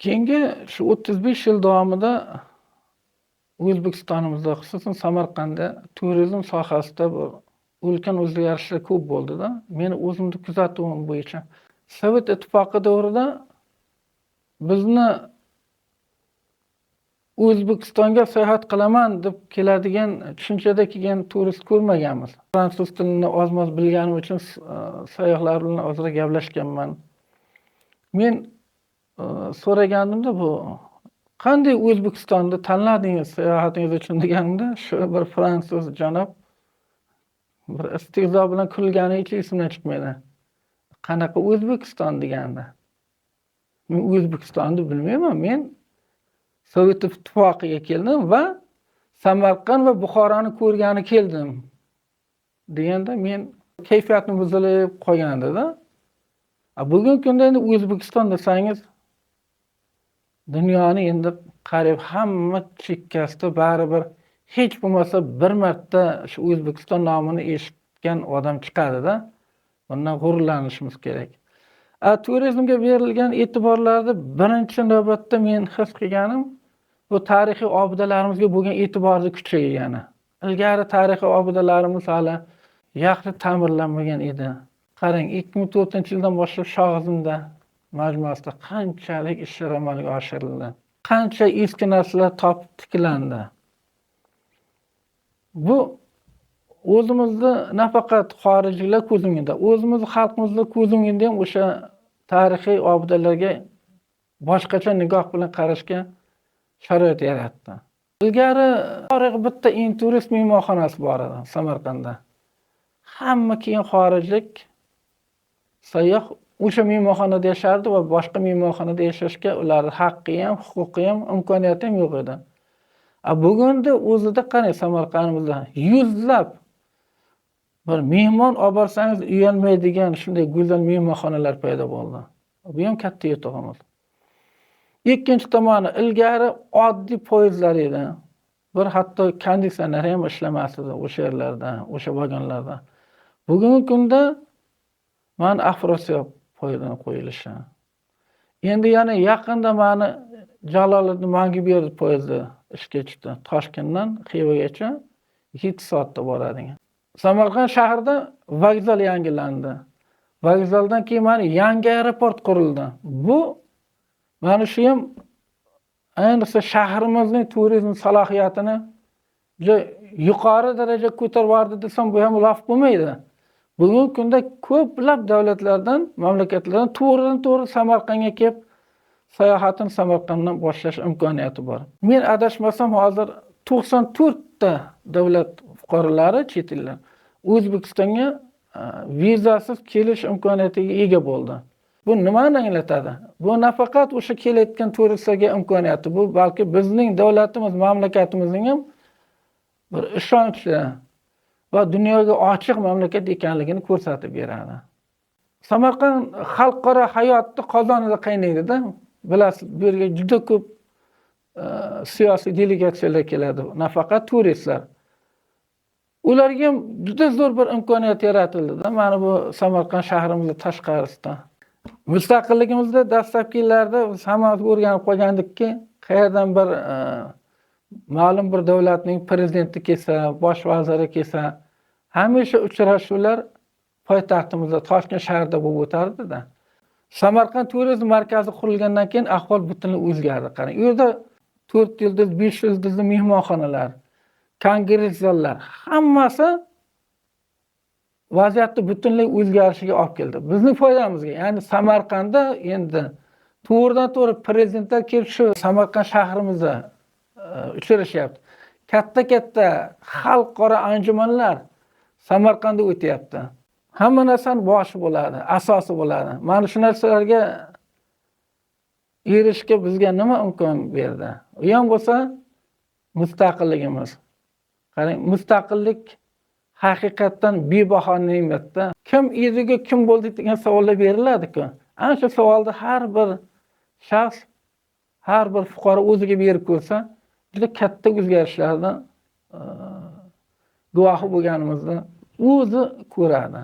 Keyingi shu 35 yil davomida O'zbekistonimizda, xususan Samarqandda turizm sohasida ulkan o'zgarishlar ko'p bo'ldida. Meni o'zimni kuzatuvim bo'yicha Sovet Ittifoqi davrida bizni O'zbekistonga sayohat qilaman deb keladigan tushunchada kelgan turist ko'rmaganmiz. Fransuz tilini oz-moz bilganim uchun sayyohlar bilan ozroq gaplashganman. Men so'ragandimda bu qanday O'zbekistonda tanladingiz sayohatingiz uchun deganimda shu bir fransuz janob bir istehzo bilan kulgani hech esimdan chiqmaydi. Qanaqa O'zbekiston degandi. Men O'zbekistonni bilmayman. Men Sovet Ittifoqiga keldim va Samarqand va Buxoroni ko'rgani keldim deganda men kayfiyatim buzilib qolgandi-da. Bugungi kunda endi O'zbekiston desangiz dunyoni endi qariyb hamma chekkasida baribir hech bo'lmasa bir marta shu O'zbekiston nomini eshitgan odam chiqadi-da. Bundan g'ururlanishimiz kerak. Turizmga berilgan e'tiborlarni birinchi navbatda men his qilganim bu tarixiy obidalarimizga bo'lgan e'tiborni kuchaygani. Ilgari tarixiy obidalarimiz hali yaxshi ta'mirlanmagan edi. Qarang, 2004-yildan boshlab Shohizmda majmuasida qanchalik ishlar amalga oshirildi. Qancha eski narsalar topib tiklandi. Bu o'zimizni nafaqat xorijliklar ko'z o'ngida, o'zimiz xalqimizning ko'z o'ngida ham o'sha tarixiy obidalarga boshqacha nigoh bilan qarashga sharoit yaratdi. Ilgari tarix bitta turist mehmonxonasi bor edi Samarqandda. Hamma keyin xorijlik sayyoh o'sha mehmonxonada yashardi va boshqa mehmonxonada yashashga ularning haqqi ham, huquqi ham, imkoniyati ham yo'q edi. Bugunda o'zida qarang, Samarqandimizda yuzlab bir mehmon olib borsangiz uyalmaydigan shunday go'zal mehmonxonalar paydo bo'ldi. Bu ham katta yutug'imiz. Ikkinchi tomoni, ilgari oddiy poyezdlar edi. Bir hatto konditsioner ham ishlamas edi o'sha yerlarda, o'sha vagonlarda. Bugungi kunda mana Afrosiyob poyezdining qo'yilishi. Endi yana yaqinda mana Jaloliddin Manguberdi poyezdi ishga chiqdi. Toshkentdan Xivagacha 7 soatda boradi. Samarqand shahrida vokzal yangilandi. Vokzaldan keyin mana yangi aeroport qurildi. Bu mana shu ham ayniqsa shahrimizning turizm salohiyatini yuqori daraja ko'tarib yubordi desam bu ham laf bo'lmaydi. Bugungi kunda ko'plab davlatlardan, mamlakatlardan to'g'ridan-to'g'ri Samarqandga kelib sayohatini Samarqanddan boshlash imkoniyati bor. Men adashmasam hozir 94 ta davlat fuqarolari chet ellar O'zbekistonga vizasiz kelish imkoniyatiga ega bo'ldi. Bu nimani anglatadi? Bu nafaqat o'sha kelayotgan turistlarga imkoniyati, bu balki bizning davlatimiz, mamlakatimizning ham bir ishonchli va dunyoga ochiq mamlakat ekanligini ko'rsatib beradi. Samarqand xalqaro hayotni qozonida qaynaydi-da. Bilasiz, bu yerga juda ko'p siyosiy delegatsiyalar keladi, nafaqat turistlar. Ularga ham juda zo'r bir imkoniyat yaratildi-da, mana bu Samarqand shahrimizning tashqarisida. Mustaqilligimizda dastlabki yillarda biz hammamiz o'rganib qolgandikki, qayerdan bir ma'lum bir davlatning prezidenti kelsa, bosh vaziri kelsa, hamisha uchrashuvlar poytaxtimizda Toshkent shahrida bo'lib o'tardi-da. Samarqand turizm markazi qurilgandan keyin ahvol butunlay o'zgardi. Qarang, u yerda 4 yulduz, 5 yulduzli mehmonxonalar, kongress zallar, hammasi vaziyatni butunlay o'zgarishiga olib keldi. Bizning foydamizga, ya'ni Samarqandda endi to'g'ridan-to'g'ri prezidentlar kelib shu Samarqand shahrimizda uchrashyapti. Katta-katta xalqaro anjumanlar Samarqandda o'tyapti. Hamma narsaning boshi bo'ladi, asosi bo'ladi. Mana shu narsalarga erishishga bizga nima imkon berdi? U ham bo'lsa mustaqilligimiz. Qarang, mustaqillik haqiqatdan bebaho ne'matda. Kim ediga kim bo'ldi degan savollar beriladi-ku. Ana shu savolni har bir shaxs, har bir fuqaro o'ziga berib ko'rsa, juda katta o'zgarishlardan guvohi bo'lganimizni o'zi ko'radi.